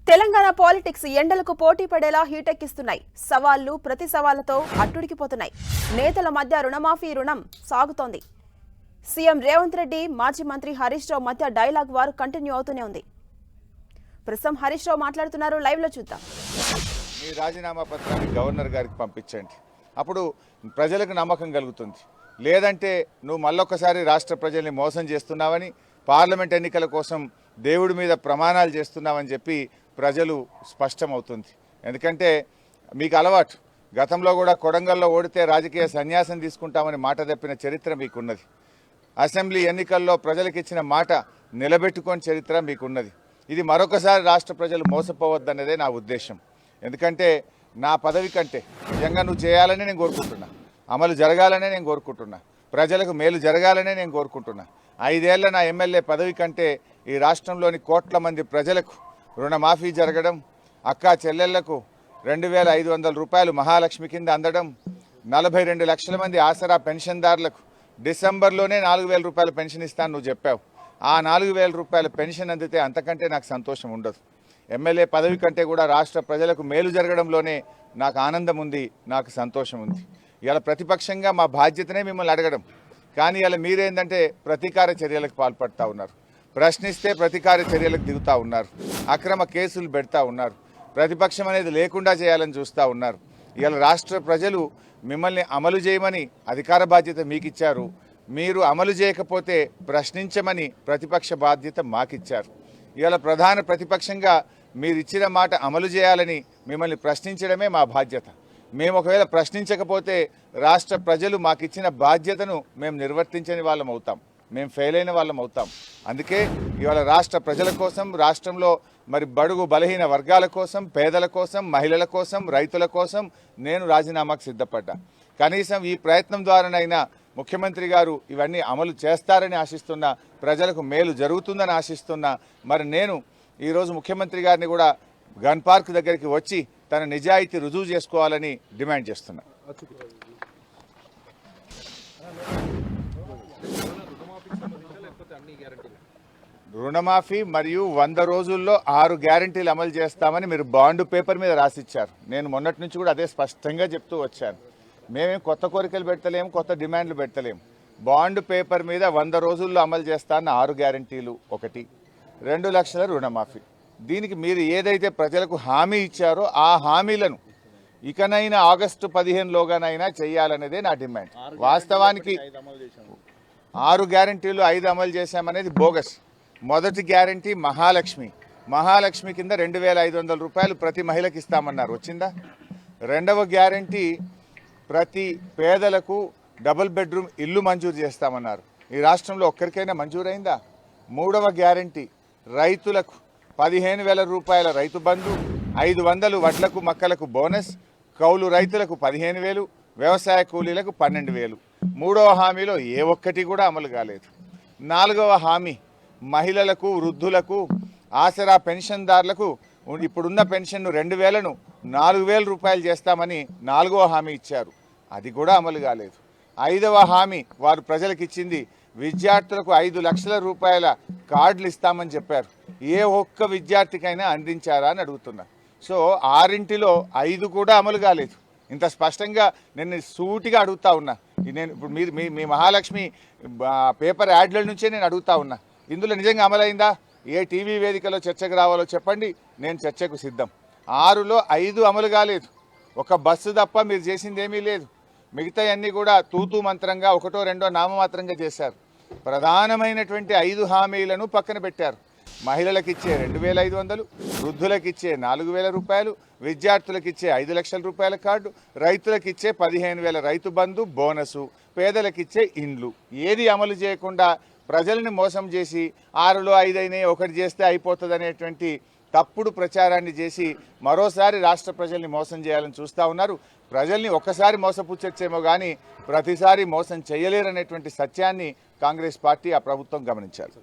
Telangana politics ఎండలకు పోటీ పడేలా హీటెక్కిస్తున్నాయి. సవాళ్లు ప్రతి సవాళ్లతో అట్టుడికిపోతున్నాయి. నేతల మధ్య రుణమాఫీ రుణం సాగుతోంది. సీఎం రేవంత్ రెడ్డి, మాజీ మంత్రి హరీష్ రావు మధ్య డైలాగ్ వార్ కంటిన్యూ అవుతూనే ఉంది. ప్రస్తుతం హరీష్ రావు మాట్లాడుతున్నారు. లైవ్ లో చూద్దాం. మీ రాజీనామా పత్రాన్ని గవర్నర్ గారికి పంపించండి, అప్పుడు ప్రజలకు నమ్మకం కలుగుతుంది. లేదంటే నువ్వు మళ్ళొక్కసారి రాష్ట్ర ప్రజల్ని మోసం చేస్తున్నావని, పార్లమెంట్ ఎన్నికల కోసం దేవుడి మీద ప్రమాణాలు చేస్తున్నావని చెప్పి ప్రజలు స్పష్టమవుతుంది. ఎందుకంటే మీకు అలవాటు, గతంలో కూడా కొడంగల్లో ఓడితే రాజకీయ సన్యాసం తీసుకుంటామని మాట తప్పిన చరిత్ర మీకున్నది. అసెంబ్లీ ఎన్నికల్లో ప్రజలకు ఇచ్చిన మాట నిలబెట్టుకొని చరిత్ర మీకున్నది. ఇది మరొకసారి రాష్ట్ర ప్రజలు మోసపోవద్దన్నదే నా ఉద్దేశం. ఎందుకంటే నా పదవి కంటే నిజంగా నువ్వు చేయాలని నేను కోరుకుంటున్నా, అమలు జరగాలనే నేను కోరుకుంటున్నా, ప్రజలకు మేలు జరగాలనే నేను కోరుకుంటున్నా. 5 ఏళ్ల నా ఎమ్మెల్యే పదవి కంటే ఈ రాష్ట్రంలోని కోట్ల మంది ప్రజలకు రుణమాఫీ జరగడం, అక్కా చెల్లెళ్లకు 2500 రూపాయలు మహాలక్ష్మి కింద అందడం, 42 లక్షల మంది ఆసరా పెన్షన్దారులకు డిసెంబర్లోనే 4000 రూపాయల పెన్షన్ ఇస్తాను నువ్వు చెప్పావు. ఆ 4000 రూపాయల పెన్షన్ అందితే అంతకంటే నాకు సంతోషం ఉండదు. ఎమ్మెల్యే పదవి కంటే కూడా రాష్ట్ర ప్రజలకు మేలు జరగడంలోనే నాకు ఆనందం ఉంది, నాకు సంతోషం ఉంది. ఇలా ప్రతిపక్షంగా మా బాధ్యతనే మిమ్మల్ని అడగడం, కానీ ఇలా మీరేందంటే ప్రతీకార చర్యలకు పాల్పడతా ఉన్నారు. ప్రశ్నిస్తే ప్రతీకార చర్యలకు దిగుతూ ఉన్నారు, అక్రమ కేసులు పెడతా ఉన్నారు, ప్రతిపక్షం అనేది లేకుండా చేయాలని చూస్తూ ఉన్నారు. ఇలా రాష్ట్ర ప్రజలు మిమ్మల్ని అమలు చేయమని అధికార బాధ్యత మీకు ఇచ్చారు. మీరు అమలు చేయకపోతే ప్రశ్నించమని ప్రతిపక్ష బాధ్యత మాకిచ్చారు. ఇవాళ ప్రధాన ప్రతిపక్షంగా మీరు ఇచ్చిన మాట అమలు చేయాలని మిమ్మల్ని ప్రశ్నించడమే మా బాధ్యత. మేము ఒకవేళ ప్రశ్నించకపోతే రాష్ట్ర ప్రజలు మాకిచ్చిన బాధ్యతను మేము నిర్వర్తించని వాళ్ళం అవుతాం, మేము ఫెయిల్ అయిన వాళ్ళం అవుతాం. అందుకే ఇవాళ రాష్ట్ర ప్రజల కోసం, రాష్ట్రంలో మరి బడుగు బలహీన వర్గాల కోసం, పేదల కోసం, మహిళల కోసం, రైతుల కోసం నేను రాజీనామాకు సిద్ధపడ్డా. కనీసం ఈ ప్రయత్నం ద్వారానైనా ముఖ్యమంత్రి గారు ఇవన్నీ అమలు చేస్తారని ఆశిస్తున్నా, ప్రజలకు మేలు జరుగుతుందని ఆశిస్తున్నా. మరి నేను ఈరోజు ముఖ్యమంత్రి గారిని కూడా గన్ పార్క్ దగ్గరికి వచ్చి తన నిజాయితీ రుజువు చేసుకోవాలని డిమాండ్ చేస్తున్నా. రుణమాఫీ మరియు 100 రోజుల్లో 6 గ్యారంటీలు అమలు చేస్తామని మీరు బాండ్ పేపర్ మీద రాసిచ్చారు. నేను మొన్నటి నుంచి కూడా అదే స్పష్టంగా చెప్తూ వచ్చాను. మేమేం కొత్త కోరికలు పెట్టలేము, కొత్త డిమాండ్లు పెట్టలేము. బాండ్ పేపర్ మీద 100 రోజుల్లో అమలు చేస్తాన్న 6 గ్యారంటీలు, 1 2 లక్షల రుణమాఫీ. దీనికి మీరు ఏదైతే ప్రజలకు హామీ ఇచ్చారో ఆ హామీలను ఇకనైనా ఆగస్టు 15లోగానైనా చేయాలనేదే నా డిమాండ్. వాస్తవానికి 6 గ్యారంటీలు 5 అమలు చేశామనేది బోగస్. మొదటి గ్యారంటీ మహాలక్ష్మి కింద 2500 రూపాయలు ప్రతి మహిళకి ఇస్తామన్నారు, వచ్చిందా? రెండవ గ్యారంటీ ప్రతి పేదలకు డబుల్ బెడ్రూమ్ ఇల్లు మంజూరు చేస్తామన్నారు. ఈ రాష్ట్రంలో ఒక్కరికైనా మంజూరైందా? మూడవ గ్యారంటీ రైతులకు 15,000 రూపాయల రైతు బంధు, 500 వడ్లకు మక్కలకు బోనస్, కౌలు రైతులకు 15,000, వ్యవసాయ కూలీలకు 12,000. మూడవ హామీలో ఏ ఒక్కటి కూడా అమలు కాలేదు. నాలుగవ హామీ మహిళలకు, వృద్ధులకు, ఆసరా పెన్షన్దారులకు ఇప్పుడున్న పెన్షన్ను 2,000ను 4,000 రూపాయలు చేస్తామని 4వ హామీ ఇచ్చారు, అది కూడా అమలు కాలేదు. 5వ హామీ వారు ప్రజలకు ఇచ్చింది, విద్యార్థులకు 5 లక్షల రూపాయల కార్డులు ఇస్తామని చెప్పారు. ఏ ఒక్క విద్యార్థికైనా అందించారా అని అడుగుతున్నా. సో 6లో 5 కూడా అమలు కాలేదు. ఇంత స్పష్టంగా నేను సూటిగా అడుగుతా ఉన్నా. నేను ఇప్పుడు మీ మహాలక్ష్మి పేపర్ యాడ్ల నుంచే నేను అడుగుతా ఉన్నా, ఇందులో నిజంగా అమలైందా? ఏ టీవీ వేదికలో చర్చకు రావాలో చెప్పండి, నేను చర్చకు సిద్ధం. 6లో 5 అమలు కాలేదు. ఒక బస్సు తప్ప మీరు చేసింది ఏమీ లేదు. మిగతా అన్నీ కూడా తూతూ మంత్రంగా 1, 2 నామమాత్రంగా చేశారు. ప్రధానమైనటువంటి 5 హామీలను పక్కన పెట్టారు. మహిళలకు ఇచ్చే 2,500, వృద్ధులకు ఇచ్చే 4,000 రూపాయలు, విద్యార్థులకు ఇచ్చే 5 లక్షల రూపాయల కార్డు, రైతులకు ఇచ్చే 15,000 రైతు బంధు బోనసు, పేదలకు ఇచ్చే ఇండ్లు, ఏది అమలు చేయకుండా ప్రజల్ని మోసం చేసి 6లో 5 అయినాయి 1 చేస్తే అయిపోతుంది అనేటువంటి తప్పుడు ప్రచారాన్ని చేసి మరోసారి రాష్ట్ర ప్రజల్ని మోసం చేయాలని చూస్తూ ఉన్నారు. ప్రజల్ని ఒక్కసారి మోసపుచ్చొచ్చేమో కానీ ప్రతిసారి మోసం చేయలేరనేటువంటి సత్యాన్ని కాంగ్రెస్ పార్టీ, ఆ ప్రభుత్వం గమనించారు.